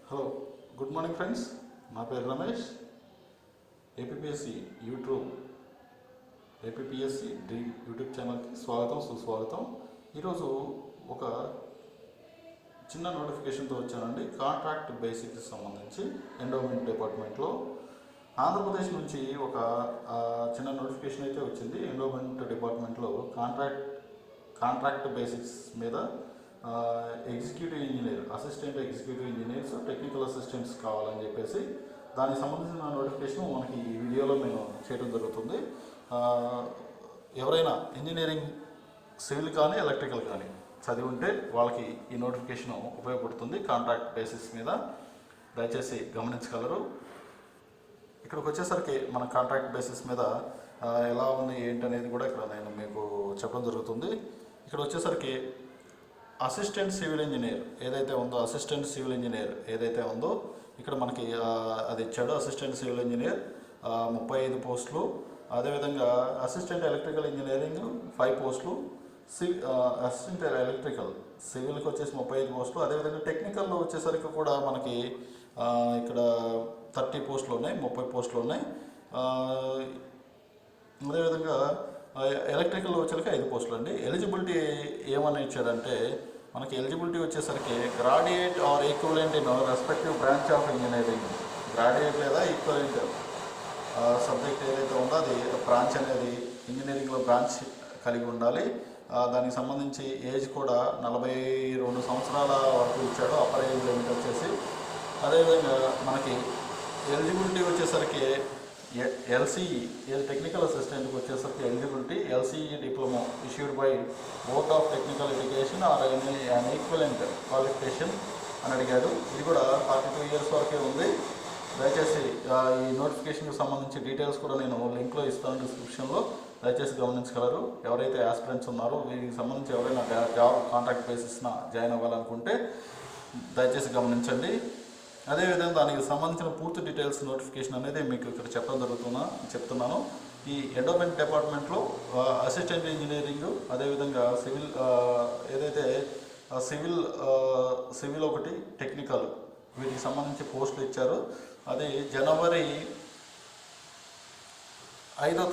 Hello good morning friends. నా పేరు Ramesh. APSC dream YouTube ఛానల్కి స్వాగతం సుస్వాగతం. ఈరోజు ఒక చిన్న నోటిఫికేషన్తో వచ్చానండి. కాంట్రాక్ట్ బేసిక్కి సంబంధించి ఎండోమెంట్ డిపార్ట్మెంట్లో ఆంధ్రప్రదేశ్ నుంచి ఒక చిన్న నోటిఫికేషన్ అయితే వచ్చింది. ఎండోమెంట్ డిపార్ట్మెంట్లో కాంట్రాక్ట్ బేసిక్స్ మీద executive engineer, assistant executive engineers, technical assistants కావాలని చెప్పేసి దానికి సంబంధించిన నోటిఫికేషన్ మనకి ఈ వీడియోలో నేను చేయడం జరుగుతుంది. ఎవరైనా ఇంజనీరింగ్ సివిల్ కానీ ఎలక్ట్రికల్ కానీ చదివి ఉంటే వాళ్ళకి ఈ నోటిఫికేషన్ ఉపయోగపడుతుంది. కాంట్రాక్ట్ బేసిస్ మీద దయచేసి గమనించగలరు. ఇక్కడికి వచ్చేసరికి మన కాంట్రాక్ట్ బేసిస్ మీద ఎలా ఉంది ఏంటనేది కూడా ఇక్కడ నేను మీకు చెప్పడం జరుగుతుంది. ఇక్కడ వచ్చేసరికి అసిస్టెంట్ సివిల్ ఇంజనీర్ ఏదైతే ఉందో ఇక్కడ మనకి అది ఇచ్చాడు. అసిస్టెంట్ సివిల్ ఇంజనీర్ 35 పోస్టులు. అదేవిధంగా అసిస్టెంట్ ఎలక్ట్రికల్ ఇంజనీరింగ్ 5 పోస్టులు. అసిస్టెంట్ ఎలక్ట్రికల్ సివిల్కి వచ్చేసి 35 పోస్టులు. అదేవిధంగా టెక్నికల్లో వచ్చేసరికి కూడా మనకి ఇక్కడ 30 పోస్టులు ఉన్నాయి, 30 పోస్టులు ఉన్నాయి. అదేవిధంగా ఎలక్ట్రికల్లో వచ్చేసరికి 5 పోస్టులు అండి. ఎలిజిబిలిటీ ఏమని ఇచ్చాడంటే మనకి ఎలిజిబిలిటీ వచ్చేసరికి graduate or equivalent in respective branch of engineering. Graduate లేదా ఈక్వలెంట్ సబ్జెక్ట్ ఏదైతే ఉందో అది బ్రాంచ్ అనేది ఇంజనీరింగ్లో బ్రాంచ్ కలిగి ఉండాలి. దానికి సంబంధించి ఏజ్ కూడా 42 సంవత్సరాల వరకు ఇచ్చాడు. అప్పర్ ఏజ్ లిమిట్ వచ్చేసి. అదేవిధంగా మనకి ఎలిజిబిలిటీ వచ్చేసరికి ఎల్సీఈ టెక్నికల్ అసిస్టెంట్కి వచ్చేసరికి eligibility LCE diploma issued by board of technical education or an equivalent qualification అని అడిగాడు. ఇది కూడా 42 ఇయర్స్ వరకే ఉంది. దయచేసి ఈ నోటిఫికేషన్కి సంబంధించి డీటెయిల్స్ కూడా నేను లింక్లో ఇస్తాను డిస్క్రిప్షన్లో. దయచేసి గమనించగలరు. ఎవరైతే ఆస్పిరెంట్స్ ఉన్నారో వీరికి సంబంధించి ఎవరైనా జాబ్ కాంట్రాక్ట్ బేసిస్న జాయిన్ అవ్వాలనుకుంటే దయచేసి గమనించండి. అదేవిధంగా దానికి సంబంధించిన పూర్తి డీటెయిల్స్ నోటిఫికేషన్ అనేది మీకు ఇక్కడ చెప్తున్నాను. ఈ ఎండోమెంట్ డిపార్ట్మెంట్లో అసిస్టెంట్ ఇంజనీరింగ్, అదేవిధంగా సివిల్ ఏదైతే సివిల్ ఒకటి, టెక్నికల్ వీటికి సంబంధించి పోస్టులు ఇచ్చారు. అది జనవరి 5వ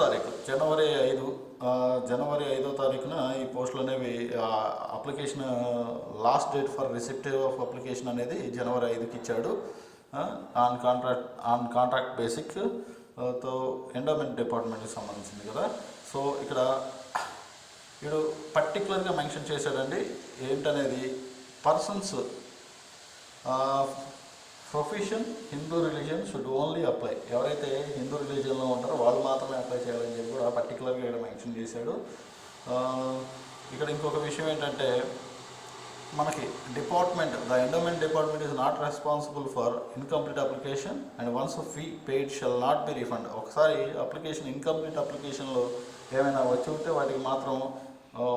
తారీఖున ఈ పోస్టులు అనేవి application last date for receipt of application అనేది జనవరి 5కి ఇచ్చాడు. ఆన్ కాంట్రాక్ట్ బేసిక్ తో ఎండోమెంట్ డిపార్ట్మెంట్కి సంబంధించింది కదా. సో ఇక్కడ వీడు పర్టికులర్గా మెన్షన్ చేశాడండి ఏంటనేది. Persons profession Hindu religion should only apply. ఎవరైతే హిందూ రిలీజియన్లో ఉంటారో వాళ్ళు మాత్రమే అప్లై చేయాలని చెప్పి కూడా పర్టికులర్గా ఇక్కడ మెన్షన్ చేశాడు. ఇక్కడ ఇంకొక విషయం ఏంటంటే మనకి the endowment department is not responsible for incomplete application and once fee paid shall not be refund. ఒకసారి ఇన్కంప్లీట్ అప్లికేషన్లో ఏమైనా వచ్చి ఉంటే వాటికి మాత్రం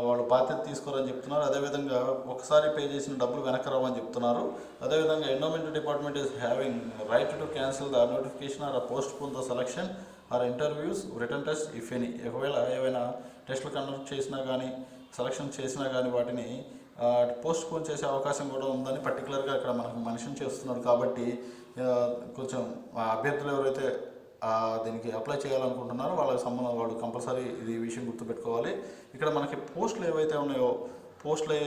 వాళ్ళు బాధ్యత తీసుకోరని చెప్తున్నారు. అదేవిధంగా ఒకసారి పే చేసిన డబ్బులు వెనక్కి రావని చెప్తున్నారు. అదేవిధంగా endowment department is having right to cancel the notification or postpone the selection or interviews written test if any. ఒకవేళ ఏవైనా టెస్టులు కండక్ట్ చేసినా కానీ సెలక్షన్ చేసినా కానీ వాటిని పోస్ట్ పోన్ చేసే అవకాశం కూడా ఉందని పర్టికులర్గా ఇక్కడ మనకు మెన్షన్ చేస్తున్నారు. కాబట్టి కొంచెం అభ్యర్థులు ఎవరైతే దీనికి అప్లై చేయాలనుకుంటున్నారో వాళ్ళు కంపల్సరీ ఇది విషయం గుర్తుపెట్టుకోవాలి. ఇక్కడ మనకి పోస్టులు ఏవైతే ఉన్నాయో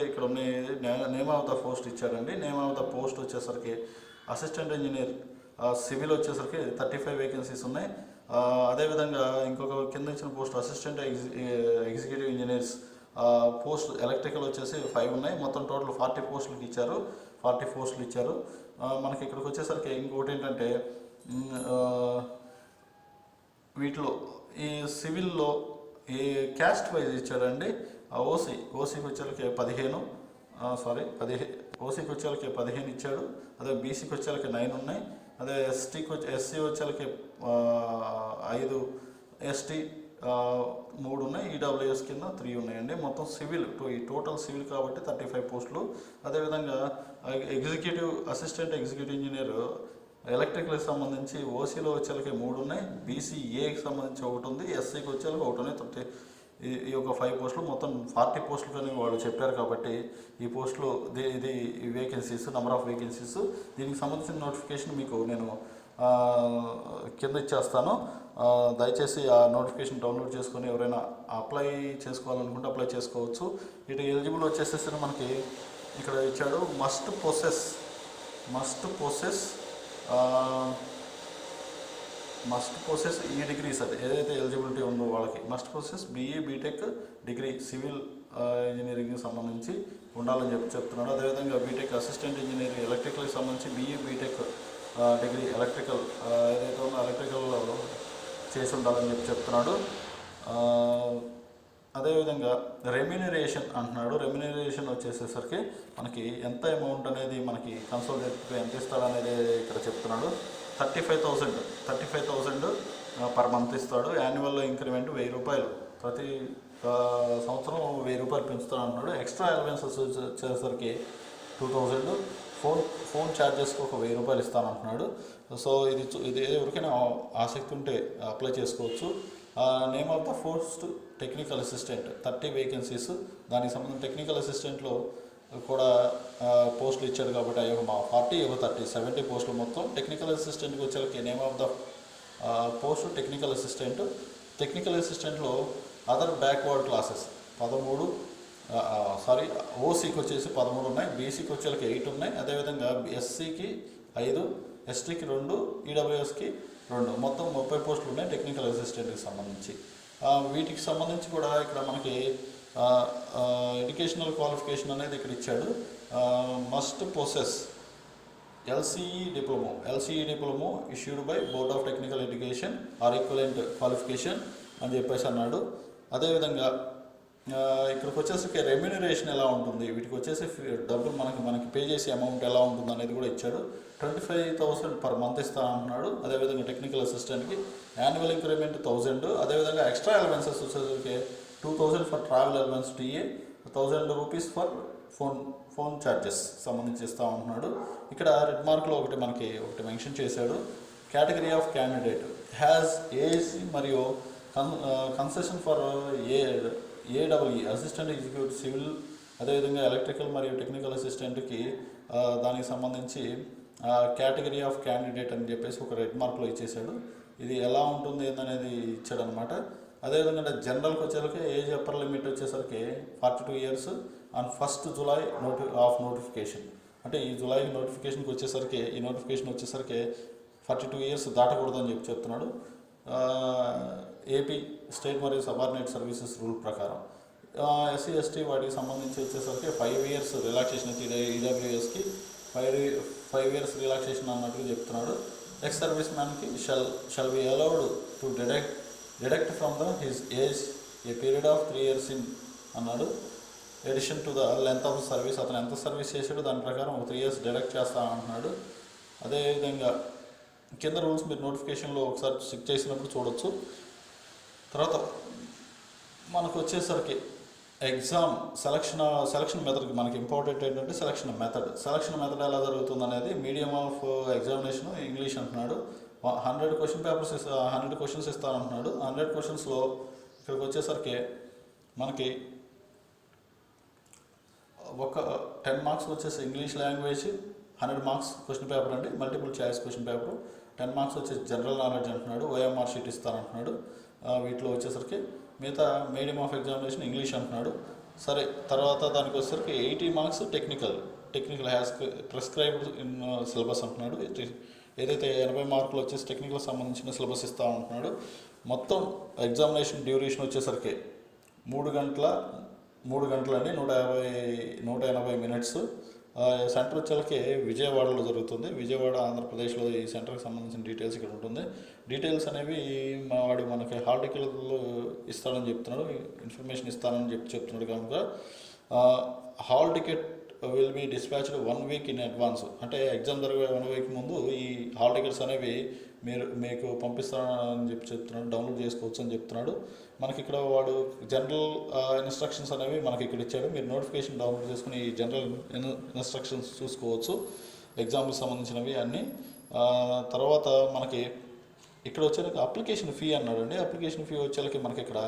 ఇక్కడ ఉన్నాయి. నేమ్ ఆఫ్ ద పోస్ట్ ఇచ్చారండి. నేమ్ ఆఫ్ ద పోస్ట్ వచ్చేసరికి అసిస్టెంట్ ఇంజనీర్ సివిల్ వచ్చేసరికి 35 వేకెన్సీస్ ఉన్నాయి. అదేవిధంగా ఇంకొక కింద ఇచ్చిన post assistant executive engineers post electrical వచ్చేసి 5 ఉన్నాయి. మొత్తం టోటల్ 40 పోస్టులు ఇచ్చారు. మనకి ఇక్కడికి వచ్చేసరికి ఇంకోటి ఏంటంటే వీటిలో ఈ సివిల్లో ఈ క్యాస్ట్ వైజ్ ఇచ్చాడండి. ఓసీకి వచ్చేళ్ళకి 15 ఇచ్చాడు. అదే బీసీకి వచ్చేళ్ళకి 9 ఉన్నాయి. అదే ఎస్సీ వచ్చేళ్ళకి 5, ఎస్టీ 3 ఉన్నాయి. ఈడబ్ల్యూఎస్ కింద 3 ఉన్నాయండి. మొత్తం ఈ టోటల్ సివిల్ కాబట్టి 35 పోస్టులు. అదేవిధంగా అసిస్టెంట్ ఎగ్జిక్యూటివ్ ఇంజనీర్ ఎలక్ట్రికల్కి సంబంధించి ఓసీలో వచ్చేళ్ళకి 3 ఉన్నాయి. బీసీఏకి సంబంధించి 1 ఉంది. ఎస్సీకి వచ్చేళ్ళకి 1 ఉన్నాయి. ఈ యొక్క 5 పోస్టులు మొత్తం 40 పోస్టులు కానీ వాళ్ళు చెప్పారు కాబట్టి ఈ పోస్టులు ఇది వేకెన్సీస్, నెంబర్ ఆఫ్ వేకెన్సీస్. దీనికి సంబంధించిన నోటిఫికేషన్ మీకు నేను కింద ఇచ్చేస్తాను. దయచేసి ఆ నోటిఫికేషన్ డౌన్లోడ్ చేసుకొని ఎవరైనా అప్లై చేసుకోవాలనుకుంటే అప్లై చేసుకోవచ్చు. ఇటు ఎలిజిబుల్ వచ్చేసేసి మనకి ఇక్కడ ఇచ్చాడు మస్ట్ పొసెస్ ఈ డిగ్రీస్, అది ఏదైతే ఎలిజిబిలిటీ ఉందో వాళ్ళకి must possess BE BTech degree civil ఇంజనీరింగ్కి సంబంధించి ఉండాలని చెప్తున్నాడు. అదేవిధంగా బీటెక్ అసిస్టెంట్ ఇంజనీరింగ్ ఎలక్ట్రికల్కి సంబంధించి BE బీటెక్ డిగ్రీ ఎలక్ట్రికల్ ఏదైతే ఉందో ఎలక్ట్రికల్ చేసి ఉండాలని చెప్తున్నాడు. అదేవిధంగా రెమ్యూనరేషన్ అంటున్నాడు. రెమ్యూనరేషన్ వచ్చేసేసరికి మనకి ఎంత అమౌంట్ అనేది మనకి కన్సల్టెంట్కి ఎంత ఇస్తాడనేది ఇక్కడ చెప్తున్నాడు. 35,000 పర్ మంత్ ఇస్తాడు. యాన్యువల్ ఇంక్రిమెంట్ 1000 రూపాయలు, ప్రతి సంవత్సరం 1000 రూపాయలు పెంచుతాడు అంటున్నాడు. ఎక్స్ట్రా అలవెన్సెస్ వచ్చేసరికి 2000, ఫోన్ ఛార్జెస్కి ఒక 1000 రూపాయలు ఇస్తానంటున్నాడు. సో ఇది ఎవరికైనా ఆసక్తి ఉంటే అప్లై చేసుకోవచ్చు. Name of the post technical assistant, 30 vacancies. దానికి సంబంధించిన టెక్నికల్ అసిస్టెంట్లో కూడా పోస్టులు ఇచ్చాడు కాబట్టి అవి 40, 30, 70 పోస్టులు మొత్తం. టెక్నికల్ అసిస్టెంట్కి వచ్చేసరికి name of the post technical assistant. Technical అసిస్టెంట్లో అదర్ బ్యాక్వర్డ్ క్లాసెస్ 13, ఓసీకి వచ్చేసి 13 ఉన్నాయి, బీసీకి వచ్చేసరికి 8 ఉన్నాయి. అదేవిధంగా ఎస్సీకి 5, ఎస్టీకి 2, ఈడబ్ల్యూఎస్కి 2, మొత్తం 30 పోస్టులు ఉన్నాయి టెక్నికల్ అసిస్టెంట్కి సంబంధించి. వీటికి సంబంధించి కూడా ఇక్కడ మనకి ఎడ్యుకేషనల్ క్వాలిఫికేషన్ అనేది ఇక్కడ ఇచ్చాడు. Must possess LCE diploma issued by board of technical education are equivalent qualification అని చెప్పేసి అన్నాడు. అదేవిధంగా ఇక్కడికి వచ్చేసరికి రెమ్యూనరేషన్ ఎలా ఉంటుంది, వీటికి వచ్చేసి డబ్బులు మనకి పే చేసే అమౌంట్ ఎలా ఉంటుంది అనేది కూడా ఇచ్చాడు. 25,000 పర్ మంత్ ఇస్తానంటున్నాడు. అదేవిధంగా టెక్నికల్ అసిస్టెంట్కి యాన్యువల్ ఇంక్రిమెంట్ 1000. అదేవిధంగా ఎక్స్ట్రా అలవెన్సెస్ వచ్చేసరికి 2000 for travel allowance TA, 1000 rupees for phone charges సంబంధించి ఇస్తా ఉంటున్నాడు. ఇక్కడ రెడ్ మార్క్లో ఒకటి మెన్షన్ చేశాడు. Category of candidate has AC మరియు concession for AEE assistant executive civil. అదేవిధంగా ఎలక్ట్రికల్ మరియు టెక్నికల్ అసిస్టెంట్కి దానికి సంబంధించి కేటగిరీ ఆఫ్ క్యాండిడేట్ అని చెప్పేసి ఒక రెడ్ మార్క్లో ఇచ్చేసాడు. ఇది ఎలా ఉంటుంది ఏందనేది ఇచ్చాడు అనమాట. అదేవిధంగా జనరల్కి వచ్చేసరికి ఏజ్ అప్పర్ లిమిట్ వచ్చేసరికి 42 years on 1st July notification. అంటే ఈ జూలై నోటిఫికేషన్కి వచ్చేసరికి ఈ నోటిఫికేషన్ వచ్చేసరికి 42 ఇయర్స్ దాటకూడదని చెప్తున్నాడు. ఏపీ స్టేట్ మరియు సబార్డినేట్ సర్వీసెస్ రూల్ ప్రకారం. SC ST వాటికి సంబంధించి వచ్చేసరికి 5 ఇయర్స్ రిలాక్సేషన్ అయితే ఈడబ్ల్యూఎస్కి 5 ఇయర్స్ రిలాక్సేషన్ అన్నట్టుగా చెప్తున్నాడు. ఎక్స్ సర్వీస్ మ్యాన్కి shall be allowed to deduct from his age a period of 3 years in అన్నాడు. Addition to the length of service, అతను ఎంత సర్వీస్ చేశాడో దాని ప్రకారం ఒక 3 years డిడక్ట్ చేస్తా అంటున్నాడు. అదేవిధంగా కింద రూల్స్ మీరు నోటిఫికేషన్లో ఒకసారి చెక్ చేసినప్పుడు చూడొచ్చు. తర్వాత మనకు వచ్చేసరికి ఎగ్జామ్ సెలక్షన్ మెథడ్కి మనకి ఇంపార్టెంట్ ఏంటంటే సెలక్షన్ మెథడ్ ఎలా జరుగుతుంది అనేది. మీడియం ఆఫ్ ఎగ్జామినేషన్ ఇంగ్లీష్ అంటున్నాడు. 100 క్వశ్చన్స్ ఇస్తానంటున్నాడు. 100 క్వశ్చన్స్లో ఇక్కడికి వచ్చేసరికి మనకి ఒక 10 మార్క్స్ వచ్చేసి English language, 100 marks question paper అండి, multiple choice question paper. 10 marks వచ్చేసి జనరల్ నాలెడ్జ్ అంటున్నాడు. OMR షీట్ ఇస్తానంటున్నాడు. వీటిలో వచ్చేసరికి మిగతా మీడియం ఆఫ్ ఎగ్జామినేషన్ ఇంగ్లీష్ అంటున్నాడు. సరే, తర్వాత దానికి వచ్చేసరికి 80 marks technical has prescribed in syllabus అంటున్నాడు. ఏదైతే 80 మార్కులు వచ్చేసి టెక్నికల్ సంబంధించిన సిలబస్ ఇస్తూ ఉంటున్నాడు. మొత్తం ఎగ్జామినేషన్ డ్యూరేషన్ వచ్చేసరికి 3 గంటలండి, 180 మినిట్స్. సెంటర్ వచ్చేసరికి విజయవాడలో జరుగుతుంది. విజయవాడ, ఆంధ్రప్రదేశ్లో ఈ సెంటర్కి సంబంధించిన డీటెయిల్స్ ఇక్కడ ఉంటుంది. డీటెయిల్స్ అనేవి వాడు మనకి హాల్ టికెట్లు ఇస్తాడని చెప్తున్నాడు, ఇన్ఫర్మేషన్ ఇస్తానని చెప్తున్నాడు కనుక hall ticket will be dispatched 1 week in advance. అంటే ఎగ్జామ్ జరిగే 1 week ముందు ఈ హాల్ టికెట్స్ అనేవి మీకు పంపిస్తానని చెప్తున్నాడు. డౌన్లోడ్ చేసుకోవచ్చు అని చెప్తున్నాడు. మనకి ఇక్కడ వాడు జనరల్ ఇన్స్ట్రక్షన్స్ అనేవి మనకి ఇక్కడ ఇచ్చాడు. మీరు నోటిఫికేషన్ డౌన్లోడ్ చేసుకుని ఈ జనరల్ ఇన్స్ట్రక్షన్స్ చూసుకోవచ్చు, ఎగ్జామ్కి సంబంధించినవి అన్నీ. తర్వాత మనకి ఇక్కడ వచ్చేసరికి అప్లికేషన్ ఫీ అన్నాడు అండి. అప్లికేషన్ ఫీ వచ్చేసరికి మనకి ఇక్కడ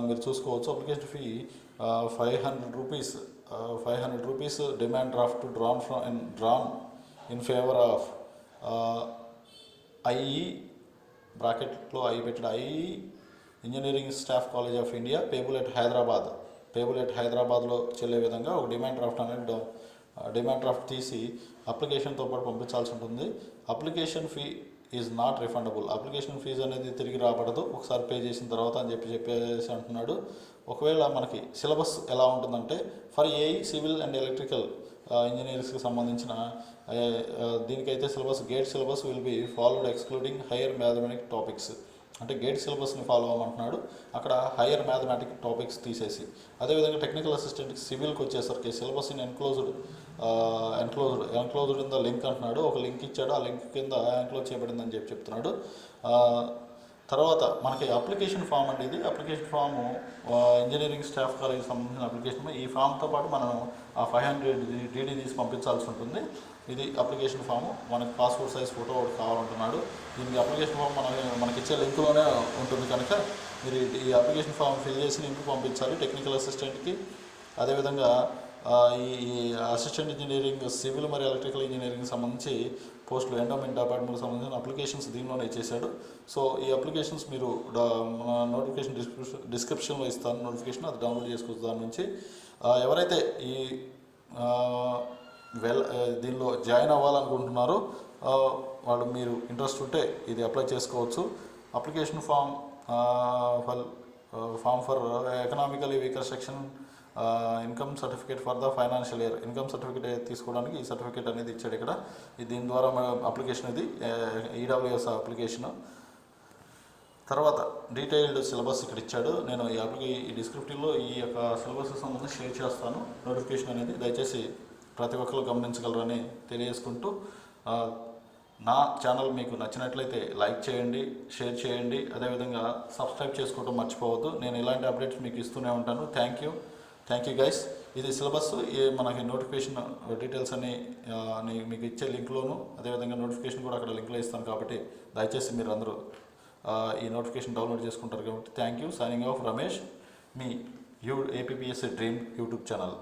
మీరు చూసుకోవచ్చు. Application fee 500 rupees. 500 rupees demand draft drawn in favour of IE బ్రాకెట్లో ఐ పెట్టాడు, IE engineering staff college of India payable at హైదరాబాద్లో చెల్లే విధంగా ఒక డిమాండ్ డ్రాఫ్ట్ తీసి అప్లికేషన్తో పాటు పంపించాల్సి ఉంటుంది. Application fee is not refundable. Application fees అనేది తిరిగి రాబడదు ఒకసారి పే చేసిన తర్వాత అని చెప్పేసి అంటున్నాడు. ఒకవేళ మనకి సిలబస్ ఎలా ఉంటుందంటే for AE civil and electrical ఇంజనీర్స్కి సంబంధించిన దీనికైతే GATE syllabus will be followed excluding higher mathematic topics. అంటే గేట్ సిలబస్ని ఫాలో అవ్వమంటున్నాడు, అక్కడ హైయర్ మ్యాథమెటిక్ టాపిక్స్ తీసేసి. అదేవిధంగా టెక్నికల్ అసిస్టెంట్కి సివిల్కి వచ్చేసరికి syllabus in enclosed in the link అంటున్నాడు. ఒక లింక్ ఇచ్చాడు, ఆ లింక్ కింద ఎన్క్లోజ్ చేయబడిందని చెప్తున్నాడు. తర్వాత మనకి అప్లికేషన్ ఫామ్ అండి. ఇది అప్లికేషన్ ఫాము ఇంజనీరింగ్ స్టాఫ్ కాలేజీకి సంబంధించిన అప్లికేషన్. ఈ ఫామ్తో పాటు మనం ఆ 500 డీడీ తీసి పంపించాల్సి ఉంటుంది. ఇది అప్లికేషన్ ఫాము. మనకి పాస్పోర్ట్ సైజ్ ఫోటో ఒకటి కావాలంటున్నాడు. దీనికి అప్లికేషన్ ఫామ్ మనకి ఇచ్చే లింక్లోనే ఉంటుంది కనుక మీరు ఈ అప్లికేషన్ ఫామ్ ఫిల్ చేసి లింక్ పంపించాలి టెక్నికల్ అసిస్టెంట్కి. అదేవిధంగా ఈ అసిస్టెంట్ ఇంజనీరింగ్ సివిల్ మరియు ఎలక్ట్రికల్ ఇంజనీరింగ్ సంబంధించి పోస్టులు ఎండోమెంట్ డిపార్ట్మెంట్కి సంబంధించిన అప్లికేషన్స్ దీనిలోనే ఇచ్చేసాడు. సో ఈ అప్లికేషన్స్ మీరు నోటిఫికేషన్ డిస్క్రిప్షన్లో ఇస్తాను నోటిఫికేషన్, అది డౌన్లోడ్ చేసుకోవచ్చు. దాని నుంచి ఎవరైతే ఈ దీనిలో జాయిన్ అవ్వాలనుకుంటున్నారో వాళ్ళు మీరు ఇంట్రెస్ట్ ఉంటే ఇది అప్లై చేసుకోవచ్చు. Application form for economically weaker section income certificate for the financial year. Income certificate తీసుకోవడానికి ఈ సర్టిఫికేట్ అనేది ఇచ్చాడు ఇక్కడ. దీని ద్వారా మన అప్లికేషన్ ఇది ఈడబ్ల్యూఎస్ అప్లికేషను. తర్వాత డీటెయిల్డ్ సిలబస్ ఇక్కడ ఇచ్చాడు. నేను ఈ డిస్క్రిప్టివ్లో ఈ యొక్క సిలబస్కి సంబంధించి షేర్ చేస్తాను నోటిఫికేషన్ అనేది. దయచేసి ప్రతి ఒక్కరు గమనించగలరని తెలియజేసుకుంటూ, నా ఛానల్ మీకు నచ్చినట్లయితే లైక్ చేయండి, షేర్ చేయండి, అదేవిధంగా సబ్స్క్రైబ్ చేసుకోవడం మర్చిపోవద్దు. నేను ఇలాంటి అప్డేట్స్ మీకు ఇస్తూనే ఉంటాను. Thank you guys. ఇది సిలబస్ మనకి నోటిఫికేషన్ డీటెయిల్స్ అని మీకు ఇచ్చే లింక్లోను, అదేవిధంగా నోటిఫికేషన్ కూడా అక్కడ లింక్లో ఇస్తాను కాబట్టి దయచేసి మీరు అందరూ ఈ నోటిఫికేషన్ డౌన్లోడ్ చేసుకుంటారు కాబట్టి thank you. Signing off Ramesh, me APPSC dream YouTube channel.